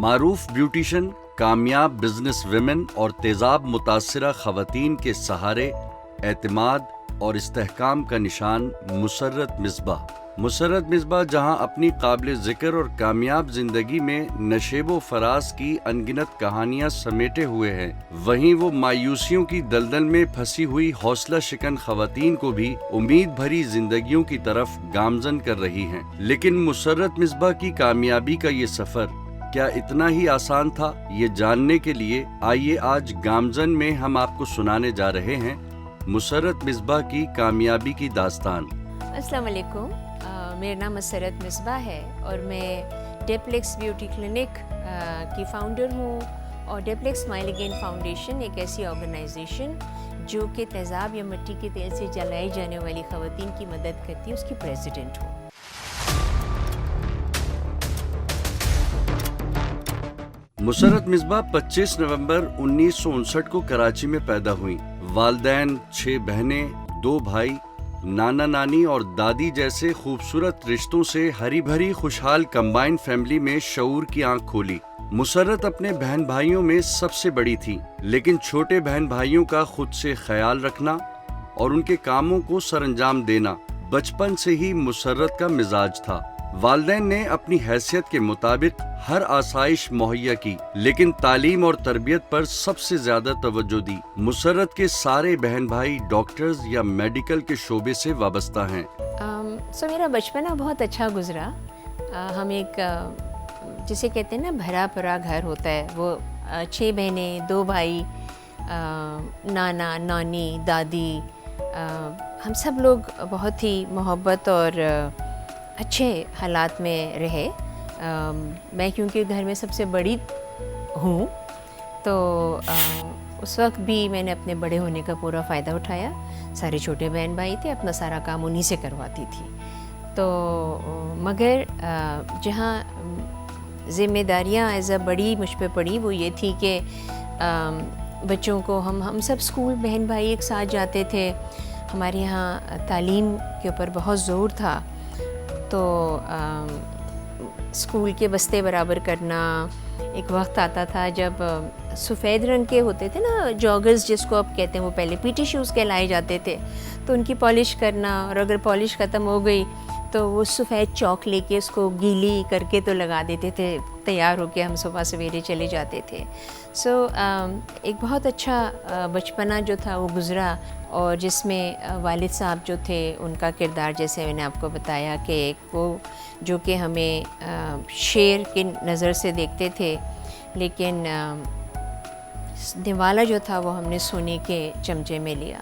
معروف بیوٹیشن، کامیاب business women اور تیزاب متاثرہ خواتین کے سہارے، اعتماد اور استحکام کا نشان مسرت مصباح۔ مسرت مصباح جہاں اپنی قابل ذکر اور کامیاب زندگی میں نشیب و فراز کی انگنت کہانیاں سمیٹے ہوئے ہیں، وہیں وہ مایوسیوں کی دلدل میں پھنسی ہوئی حوصلہ شکن خواتین کو بھی امید بھری زندگیوں کی طرف گامزن کر رہی ہیں۔ لیکن مسرت مصباح کی کامیابی کا یہ سفر کیا اتنا ہی آسان تھا؟ یہ جاننے کے لیے آئیے آج گامزن میں ہم آپ کو سنانے جا رہے ہیں مسرت مصباح کی کامیابی کی داستان۔ السلام علیکم، میرا نام مسرت مصباح ہے اور میں ڈیپلیکس بیوٹی کلینک کی فاؤنڈر ہوں، اور ڈیپلیکس اسمائل اگین فاؤنڈیشن ایک ایسی آرگنائزیشن جو کہ تیزاب یا مٹی کے تیل سے جلائی جانے والی خواتین کی مدد کرتی ہے، اس کی پریزیڈنٹ ہوں۔ مسرت مصباح 25 نومبر 1959 کو کراچی میں پیدا ہوئیں۔ والدین، 6 بہنیں، 2 بھائی، نانا نانی اور دادی جیسے خوبصورت رشتوں سے ہری بھری خوشحال کمبائن فیملی میں شعور کی آنکھ کھولی۔ مسرت اپنے بہن بھائیوں میں سب سے بڑی تھی، لیکن چھوٹے بہن بھائیوں کا خود سے خیال رکھنا اور ان کے کاموں کو سر انجام دینا بچپن سے ہی مسرت کا مزاج تھا۔ والدین نے اپنی حیثیت کے مطابق ہر آسائش مہیا کی، لیکن تعلیم اور تربیت پر سب سے زیادہ توجہ دی۔ مسرت کے سارے بہن بھائی ڈاکٹرز یا میڈیکل کے شعبے سے وابستہ ہیں۔ میرا بچپنا بہت اچھا گزرا۔ ہم ایک جسے کہتے ہیں نا بھرا پھرا گھر ہوتا ہے، وہ 6 بہنیں، 2 بھائی، نانا نانی دادی، ہم سب لوگ بہت ہی محبت اور اچھے حالات میں رہے۔ میں کیونکہ گھر میں سب سے بڑی ہوں تو اس وقت بھی میں نے اپنے بڑے ہونے کا پورا فائدہ اٹھایا۔ سارے چھوٹے بہن بھائی تھے، اپنا سارا کام انہی سے کرواتی تھی۔ تو مگر جہاں ذمہ داریاں ایز اے بڑی مجھ پہ پڑی وہ یہ تھی کہ بچوں کو ہم سب اسکول بہن بھائی ایک ساتھ جاتے تھے۔ ہمارے یہاں تعلیم کے اوپر بہت زور تھا، تو اسکول کے بستے برابر کرنا۔ ایک وقت آتا تھا جب سفید رنگ کے ہوتے تھے نا جاگرز جس کو آپ کہتے ہیں، وہ پہلے پی ٹی شوز کہلائے جاتے تھے، تو ان کی پالش کرنا، اور اگر پالش ختم ہو گئی تو وہ سفید چاک لے کے اس کو گیلی کر کے تو لگا دیتے تھے، تیار ہو کے ہم صبح سویرے چلے جاتے تھے۔ ایک بہت اچھا بچپنا جو تھا وہ گزرا، اور جس میں والد صاحب جو تھے ان کا کردار، جیسے میں نے آپ کو بتایا کہ وہ جو کہ ہمیں شیر کی نظر سے دیکھتے تھے، لیکن نوالا جو تھا وہ ہم نے سونے کے چمچے میں لیا۔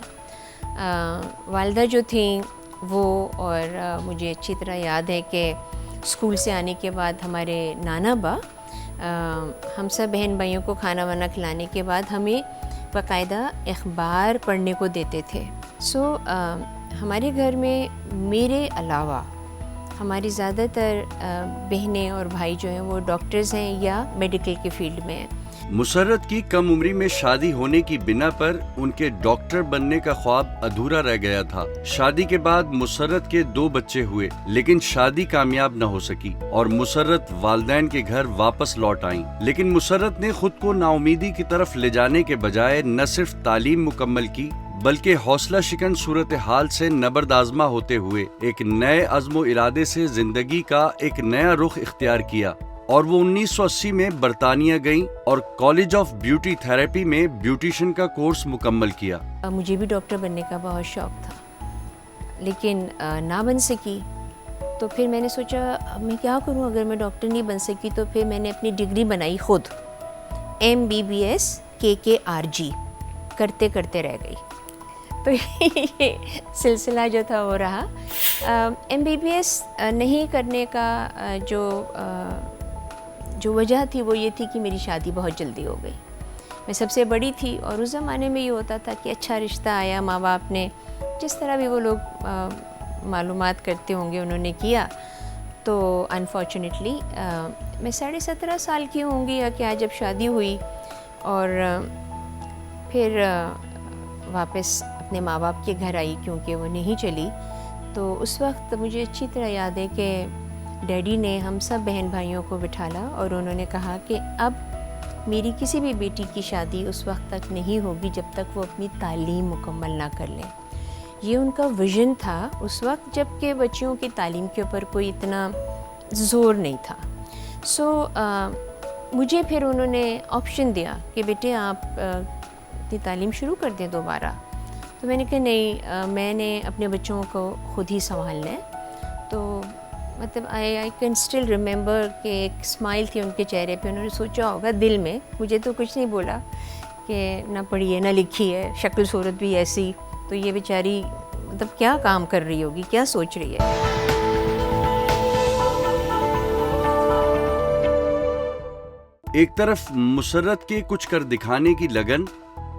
والدہ جو تھیں وہ، اور مجھے اچھی طرح یاد ہے کہ اسکول سے آنے کے بعد ہمارے نانا با ہم سب بہن بھائیوں کو کھانا وانا کھلانے کے بعد ہمیں باقاعدہ اخبار پڑھنے کو دیتے تھے۔ ہمارے گھر میں میرے علاوہ ہماری زیادہ تر بہنیں اور بھائی جو ہیں وہ ڈاکٹرز ہیں یا میڈیکل کے فیلڈ میں ہیں۔ مسرت کی کم عمری میں شادی ہونے کی بنا پر ان کے ڈاکٹر بننے کا خواب ادھورا رہ گیا تھا۔ شادی کے بعد مسرت کے 2 بچے ہوئے، لیکن شادی کامیاب نہ ہو سکی اور مسرت والدین کے گھر واپس لوٹ آئیں۔ لیکن مسرت نے خود کو نا امیدی کی طرف لے جانے کے بجائے نہ صرف تعلیم مکمل کی، بلکہ حوصلہ شکن صورتحال سے نبرد آزما ہوتے ہوئے ایک نئے عزم و ارادے سے زندگی کا ایک نیا رخ اختیار کیا، اور وہ 1980 میں برطانیہ گئیں اور کالج آف بیوٹی تھراپی میں بیوٹیشن کا کورس مکمل کیا۔ مجھے بھی ڈاکٹر بننے کا بہت شوق تھا، لیکن نہ بن سکی۔ تو پھر میں نے سوچا اب میں کیا کروں، اگر میں ڈاکٹر نہیں بن سکی تو پھر میں نے اپنی ڈگری بنائی خود، MBBS KKRG، کرتے کرتے رہ گئی۔ تو یہ سلسلہ جو تھا وہ رہا۔ MBBS نہیں کرنے کا جو وجہ تھی وہ یہ تھی کہ میری شادی بہت جلدی ہو گئی۔ میں سب سے بڑی تھی، اور اس زمانے میں یہ ہوتا تھا کہ اچھا رشتہ آیا، ماں باپ نے جس طرح بھی وہ لوگ معلومات کرتے ہوں گے انہوں نے کیا، تو انفارچونیٹلی میں 17.5 سال کی ہوں گی یا کیا جب شادی ہوئی، اور پھر واپس اپنے ماں باپ کے گھر آئی کیونکہ وہ نہیں چلی۔ تو اس وقت مجھے اچھی طرح یاد ہے کہ ڈیڈی نے ہم سب بہن بھائیوں کو بٹھالا اور انہوں نے کہا کہ اب میری کسی بھی بیٹی کی شادی اس وقت تک نہیں ہوگی جب تک وہ اپنی تعلیم مکمل نہ کر لیں. یہ ان کا ویژن تھا اس وقت جب کہ بچیوں کی تعلیم کے اوپر کوئی اتنا زور نہیں تھا. سو مجھے پھر انہوں نے آپشن دیا کہ بیٹے آپ اپنی تعلیم شروع کر دیں دوبارہ. تو میں نے کہا نہیں، میں نے اپنے بچوں کو خود ہی سنبھالنا ہے. تو مطلب آئی کین اسٹل ریممبر کہ ایک اسمائل تھی ان کے چہرے پہ. انہوں نے سوچا ہوگا دل میں، مجھے تو کچھ نہیں بولا کہ نہ پڑھی ہے نہ لکھی ہے، شکل صورت بھی ایسی، تو یہ بیچاری مطلب کیا کام کر رہی ہوگی، کیا سوچ رہی ہے. ایک طرف مسرت کے کچھ کر دکھانے کی لگن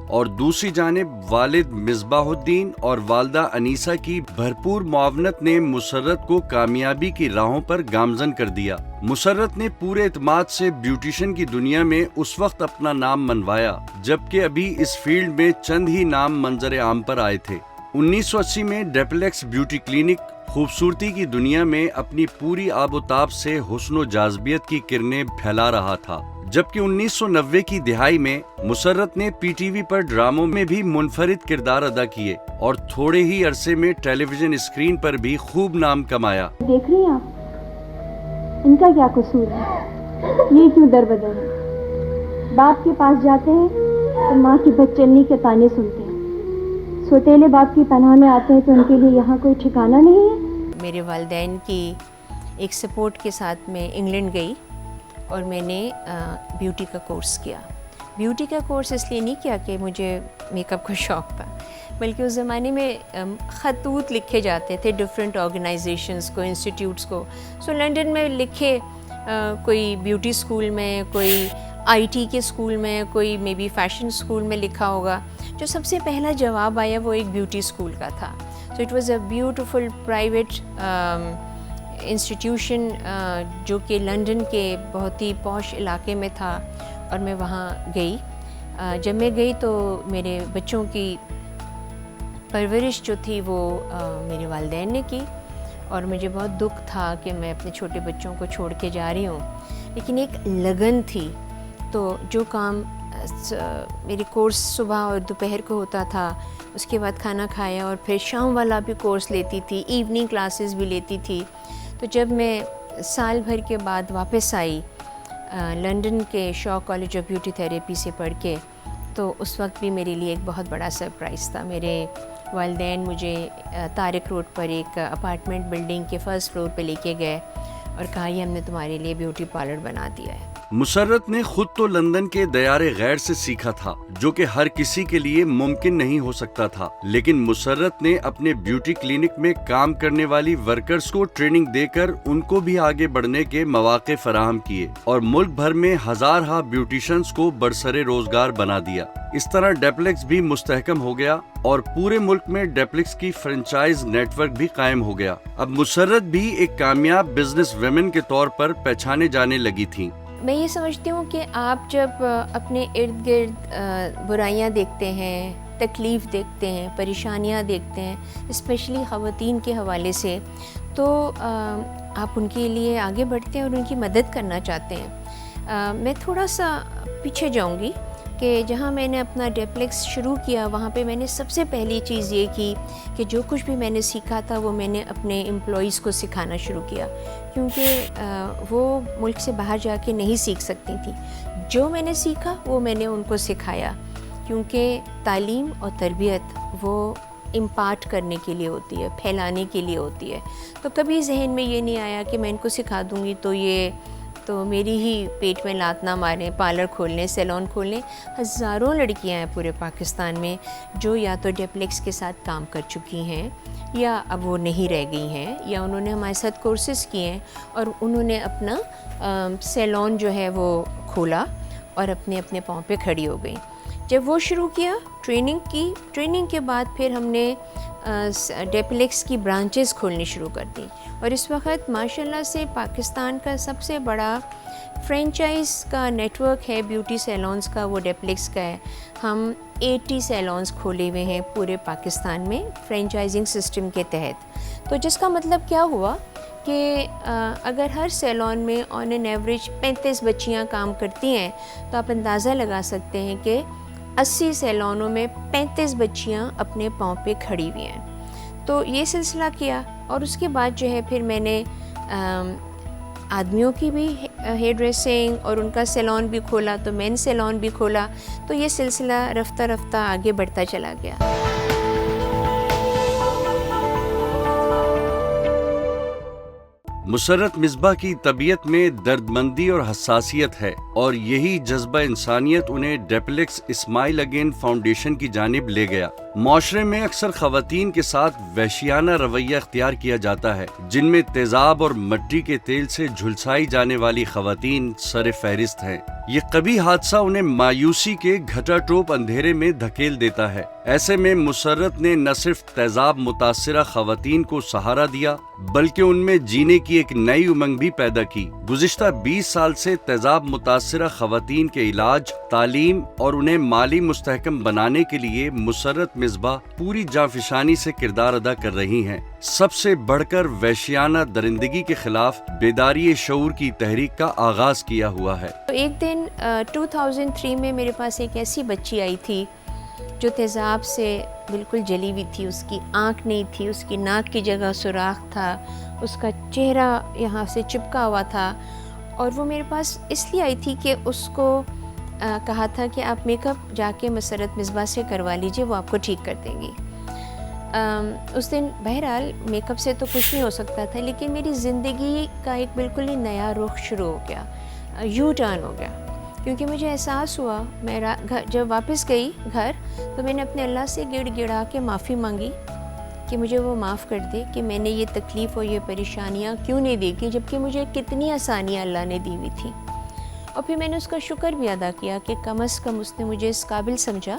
اور دوسری جانب والد مصباح الدین اور والدہ انیسہ کی بھرپور معاونت نے مسرت کو کامیابی کی راہوں پر گامزن کر دیا. مسرت نے پورے اعتماد سے بیوٹیشن کی دنیا میں اس وقت اپنا نام منوایا جبکہ ابھی اس فیلڈ میں چند ہی نام منظر عام پر آئے تھے. 1980 میں ڈیپلیکس بیوٹی کلینک خوبصورتی کی دنیا میں اپنی پوری آب و تاب سے حسن و جاذبیت کی کرنیں پھیلا رہا تھا، جبکہ 1990 کی دہائی میں مسرت نے پی ٹی وی پر ڈراموں میں بھی منفرد کردار ادا کیے اور تھوڑے ہی عرصے میں ٹیلی ویژن اسکرین پر بھی خوب نام کمایا. دیکھ رہی ہیں آپ، ان کا کیا قصور ہے، یہ کیوں در بدر ہے. باپ کے پاس جاتے ہیں تو ماں کی بدچلنی کے طعنے سنتے ہیں، سوتیلے باپ کی پناہ میں آتے ہیں تو ان کے لیے یہاں کوئی ٹھکانہ نہیں ہے. میرے والدین کی ایک سپورٹ کے ساتھ میں انگلینڈ گئی اور میں نے بیوٹی کا کورس کیا. بیوٹی کا کورس اس لیے نہیں کیا کہ مجھے میک اپ کا شوق تھا، بلکہ اس زمانے میں خطوط لکھے جاتے تھے ڈفرینٹ آرگنائزیشنز کو، انسٹیٹیوٹس کو. سو لنڈن میں لکھے کوئی بیوٹی اسکول میں، کوئی آئی ٹی کے اسکول میں، کوئی مے بی فیشن اسکول میں لکھا ہوگا. جو سب سے پہلا جواب آیا وہ ایک بیوٹی اسکول کا تھا. So it was a beautiful private institution جو کہ لنڈن کے بہت ہی پوش علاقے میں تھا، اور میں وہاں گئی. جب میں گئی تو میرے بچوں کی پرورش جو تھی وہ میرے والدین نے کی، اور مجھے بہت دکھ تھا کہ میں اپنے چھوٹے بچوں کو چھوڑ کے جا رہی ہوں. لیکن ایک لگن تھی. تو جو کام میری کورس صبح اور دوپہر کو ہوتا تھا، اس کے بعد کھانا کھایا اور پھر شام والا بھی کورس لیتی تھی، ایوننگ کلاسز بھی لیتی تھی. تو جب میں سال بھر کے بعد واپس آئی لنڈن کے شاہ کالج آف بیوٹی تھیراپی سے پڑھ کے، تو اس وقت بھی میرے لیے ایک بہت بڑا سرپرائز تھا. میرے والدین مجھے طارق روڈ پر ایک اپارٹمنٹ بلڈنگ کے فرسٹ فلور پہ لے کے گئے اور کہا یہ ہم نے تمہارے لیے بیوٹی پارلر بنا دیا ہے. مسرت نے خود تو لندن کے دیار غیر سے سیکھا تھا، جو کہ ہر کسی کے لیے ممکن نہیں ہو سکتا تھا، لیکن مسرت نے اپنے بیوٹی کلینک میں کام کرنے والی ورکرز کو ٹریننگ دے کر ان کو بھی آگے بڑھنے کے مواقع فراہم کیے اور ملک بھر میں ہزارہ بیوٹیشنز کو برسر روزگار بنا دیا. اس طرح ڈیپلیکس بھی مستحکم ہو گیا اور پورے ملک میں ڈیپلیکس کی فرنچائز نیٹ ورک بھی قائم ہو گیا. اب مسرت بھی ایک کامیاب بزنس ویمن کے طور پر پہچانے جانے لگی تھیں. میں یہ سمجھتی ہوں کہ آپ جب اپنے ارد گرد برائیاں دیکھتے ہیں، تکلیف دیکھتے ہیں، پریشانیاں دیکھتے ہیں، اسپیشلی خواتین کے حوالے سے، تو آپ ان کے لیے آگے بڑھتے ہیں اور ان کی مدد کرنا چاہتے ہیں. میں تھوڑا سا پیچھے جاؤں گی کہ جہاں میں نے اپنا ڈیپلیکس شروع کیا وہاں پہ میں نے سب سے پہلی چیز یہ کی کہ جو کچھ بھی میں نے سیکھا تھا وہ میں نے اپنے امپلائیز کو سکھانا شروع کیا، کیونکہ وہ ملک سے باہر جا کے نہیں سیکھ سکتی تھی. جو میں نے سیکھا وہ میں نے ان کو سکھایا، کیونکہ تعلیم اور تربیت وہ امپارٹ کرنے کے لیے ہوتی ہے، پھیلانے کے لیے ہوتی ہے. تو کبھی ذہن میں یہ نہیں آیا کہ میں ان کو سکھا دوں گی تو میری ہی پیٹ میں لات نہ ماریں، پارلر کھول لیں، سیلون کھول لیں. ہزاروں لڑکیاں ہیں پورے پاکستان میں جو یا تو ڈیپلیکس کے ساتھ کام کر چکی ہیں یا اب وہ نہیں رہ گئی ہیں، یا انہوں نے ہمارے ساتھ کورسز کیے ہیں اور انہوں نے اپنا سیلون جو ہے وہ کھولا اور اپنے پاؤں پہ کھڑی ہو گئی. جب وہ شروع کیا ٹریننگ کے بعد پھر ہم نے ڈیپلیکس کی برانچز کھولنی شروع کر دی، اور اس وقت ماشاءاللہ سے پاکستان کا سب سے بڑا فرینچائز کا نیٹ ورک ہے بیوٹی سیلونز کا، وہ ڈیپلیکس کا ہے. ہم 80 سیلونز کھولے ہوئے ہیں پورے پاکستان میں فرینچائزنگ سسٹم کے تحت. تو جس کا مطلب کیا ہوا کہ کہ اگر ہر سیلون میں آن این ایوریج 35 بچیاں کام کرتی ہیں تو آپ اندازہ لگا سکتے ہیں کہ 80 سیلونوں میں 35 بچیاں اپنے پاؤں پہ کھڑی ہوئی ہیں. تو یہ سلسلہ کیا اور اس کے بعد جو ہے پھر میں نے آدمیوں کی بھی ہیئر ڈریسنگ اور ان کا سیلون بھی کھولا, تو مین سیلون بھی کھولا. تو یہ سلسلہ رفتہ رفتہ آگے بڑھتا چلا گیا. مسرت مصباح کی طبیعت میں دردمندی اور حساسیت ہے اور یہی جذبہ انسانیت انہیں ڈیپلیکس اسمائل اگین فاؤنڈیشن کی جانب لے گیا. معاشرے میں اکثر خواتین کے ساتھ وحشیانہ رویہ اختیار کیا جاتا ہے جن میں تیزاب اور مٹی کے تیل سے جھلسائی جانے والی خواتین سر فہرست ہیں. یہ قبیح حادثہ انہیں مایوسی کے گھٹا ٹوپ اندھیرے میں دھکیل دیتا ہے. ایسے میں مسرت نے نہ صرف تیزاب متاثرہ خواتین کو سہارا دیا بلکہ ان میں جینے کی ایک نئی امنگ بھی پیدا کی. گزشتہ 20 سال سے تیزاب متاثرہ خواتین کے علاج، تعلیم اور انہیں مالی مستحکم بنانے کے لیے مسرت مصباح پوری جانفشانی سے کردار ادا کر رہی ہیں. سب سے بڑھ کر وحشیانہ درندگی کے خلاف بیداری شعور کی تحریک کا آغاز کیا ہوا ہے. ایک دن 2003 میں میرے پاس ایک ایسی بچی آئی تھی جو تیزاب سے بالکل جلی ہوئی تھی. اس کی آنکھ نہیں تھی، اس کی ناک کی جگہ سوراخ تھا، اس کا چہرہ یہاں سے چپکا ہوا تھا. اور وہ میرے پاس اس لیے آئی تھی کہ اس کو کہا تھا کہ آپ میک اپ جا کے مسرت مصباح سے کروا لیجئے، وہ آپ کو ٹھیک کر دیں گی. اس دن بہرحال میک اپ سے تو کچھ نہیں ہو سکتا تھا، لیکن میری زندگی کا ایک بالکل ہی نیا رخ شروع ہو گیا، یو ٹرن ہو گیا. کیونکہ مجھے احساس ہوا، میں جب واپس گئی گھر تو میں نے اپنے اللہ سے گڑ گڑا کے معافی مانگی کہ مجھے وہ معاف کر دے کہ میں نے یہ تکلیف اور یہ پریشانیاں کیوں نہیں دیکھی، جبکہ مجھے کتنی آسانیاں اللہ نے دی ہوئی تھی. اور پھر میں نے اس کا شکر بھی ادا کیا کہ کم از کم اس نے مجھے اس قابل سمجھا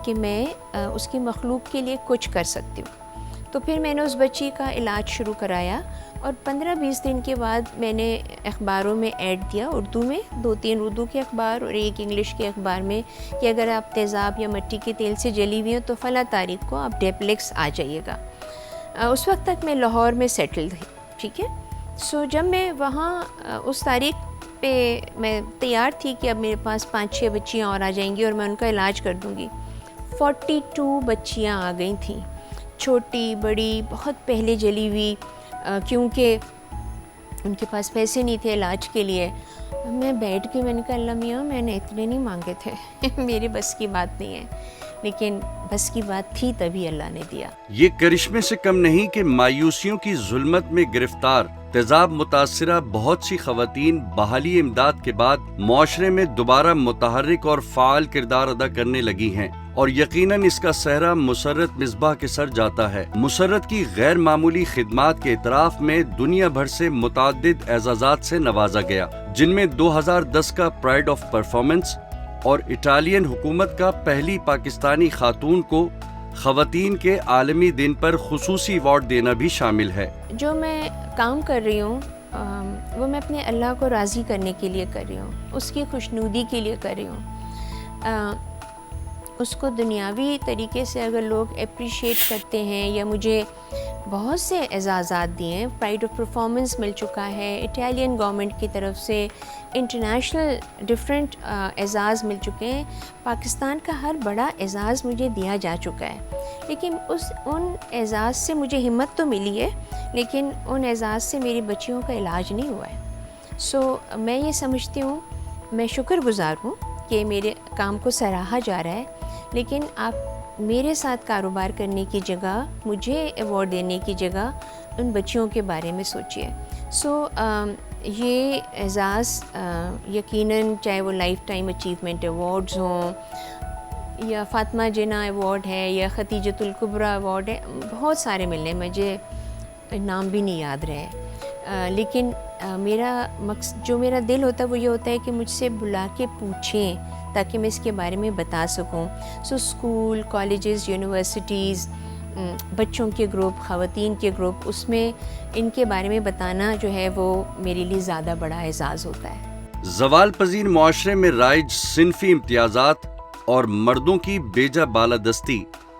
کہ میں اس کی مخلوق کے لیے کچھ کر سکتی ہوں. تو پھر میں نے اس بچی کا علاج شروع کرایا اور 15-20 دن کے بعد میں نے اخباروں میں ایڈ دیا، اردو میں 2-3 اردو کے اخبار اور ایک انگلش کے اخبار میں، کہ اگر آپ تیزاب یا مٹی کے تیل سے جلی ہوئی ہیں تو فلاں تاریخ کو آپ ڈیپلیکس آ جائیے گا. اس وقت تک میں لاہور میں سیٹل تھی، ٹھیک ہے. سو جب میں وہاں اس تاریخ پہ میں تیار تھی کہ اب میرے پاس 5-6 بچیاں اور آ جائیں گی اور میں ان کا علاج کر دوں گی. 42 بچیاں آ گئی تھیں، چھوٹی بڑی، بہت پہلے جلی ہوئی، کیونکہ ان کے پاس پیسے نہیں تھے علاج کے لیے. میں بیٹھ کے میں نے کہا اللہ میاں میں نے اتنے نہیں مانگے تھے میرے بس کی بات نہیں ہے، لیکن بس کی بات تھی تبھی اللہ نے دیا. یہ کرشمے سے کم نہیں کہ مایوسیوں کی ظلمت میں گرفتار تیزاب متاثرہ بہت سی خواتین بحالی امداد کے بعد معاشرے میں دوبارہ متحرک اور فعال کردار ادا کرنے لگی ہیں، اور یقیناً اس کا سہرا مسرت مصباح کے سر جاتا ہے. مسرت کی غیر معمولی خدمات کے اعتراف میں دنیا بھر سے متعدد اعزازات سے نوازا گیا، جن میں 2010 کا پرائڈ آف پرفارمنس اور اٹالین حکومت کا پہلی پاکستانی خاتون کو خواتین کے عالمی دن پر خصوصی ایوارڈ دینا بھی شامل ہے. جو میں کام کر رہی ہوں وہ میں اپنے اللہ کو راضی کرنے کے لیے کر رہی ہوں، اس کی خوشنودی کے لیے کر رہی ہوں. اس کو دنیاوی طریقے سے اگر لوگ اپریشیٹ کرتے ہیں یا مجھے بہت سے اعزازات دیے ہیں، پرائڈ آف پرفارمنس مل چکا ہے، اٹالین گورنمنٹ کی طرف سے انٹرنیشنل ڈفرینٹ اعزاز مل چکے ہیں، پاکستان کا ہر بڑا اعزاز مجھے دیا جا چکا ہے. لیکن ان اعزاز سے مجھے ہمت تو ملی ہے، لیکن ان اعزاز سے میری بچیوں کا علاج نہیں ہوا ہے. سو میں یہ سمجھتی ہوں، میں شکر گزار ہوں کہ میرے کام کو سراہا جا رہا ہے، لیکن آپ میرے ساتھ کاروبار کرنے کی جگہ، مجھے ایوارڈ دینے کی جگہ ان بچیوں کے بارے میں سوچیے. سو یہ اعزاز یقیناً چاہے وہ لائف ٹائم اچیومنٹ ایوارڈز ہوں یا فاطمہ جناح ایوارڈ ہے یا خدیجۃ الکبریٰ ایوارڈ ہے، بہت سارے ملنے، مجھے نام بھی نہیں یاد رہے. لیکن میرا مقصد، جو میرا دل ہوتا ہے وہ یہ ہوتا ہے کہ مجھ سے بلا کے پوچھیں تاکہ میں اس کے بارے میں بتا سکوں. سو اسکول، کالجز، یونیورسٹیز، بچوں کے گروپ، خواتین کے گروپ، اس میں ان کے بارے میں بتانا جو ہے وہ میرے لیے زیادہ بڑا اعزاز ہوتا ہے. زوال پذیر معاشرے میں رائج صنفی امتیازات اور مردوں کی بیجا بالادستی